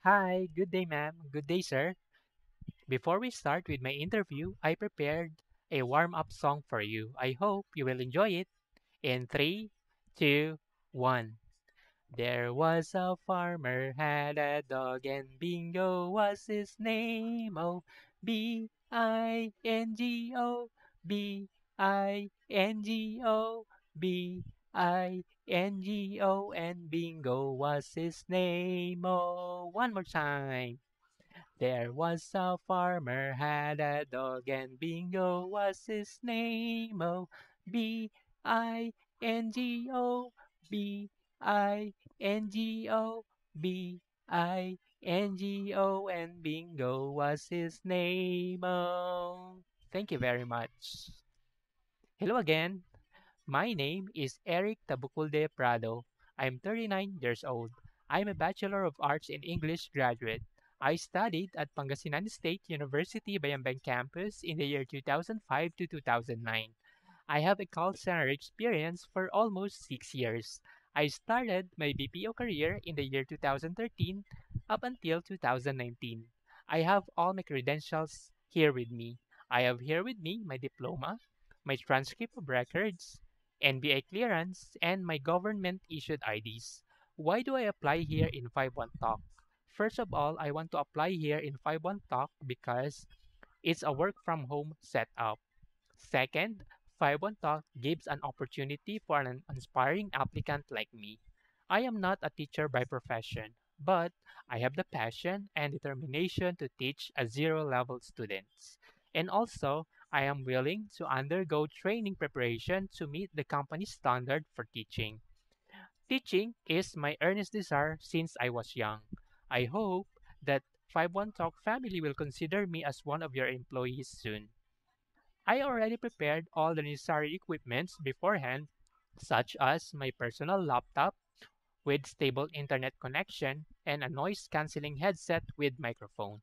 Hi, good day, ma'am. Good day, sir. Before we start with my interview, I prepared a warm up song for you. I hope you will enjoy it. In three, two, one. There was a farmer had a dog, and Bingo was his name. Oh, Bingo, Bingo, Bingo, and Bingo was his name. Oh, one more time. There was a farmer had a dog, and Bingo was his name. Oh, Bingo, Bingo, Bingo, and Bingo was his name. Oh, thank you very much. Hello again. My name is Eric Tabuculde Prado. I'm 39 years old. I'm a Bachelor of Arts in English graduate. I studied at Pangasinan State University Bayambang campus in the year 2005 to 2009. I have a call center experience for almost 6 years. I started my BPO career in the year 2013 up until 2019. I have all my credentials here with me. I have here with me my diploma, my transcript of records, NBA clearance, and my government issued IDs. Why do I apply here in 51 Talk? First of all, I want to apply here in 51 Talk because it's a work from home setup. Second, 51 Talk gives an opportunity for an aspiring applicant like me. I am not a teacher by profession, but I have the passion and determination to teach a zero level students. And also, I am willing to undergo training preparation to meet the company's standard for teaching. Teaching is my earnest desire since I was young. I hope that 51 Talk family will consider me as one of your employees soon. I already prepared all the necessary equipments beforehand, such as my personal laptop with stable internet connection and a noise cancelling headset with microphone.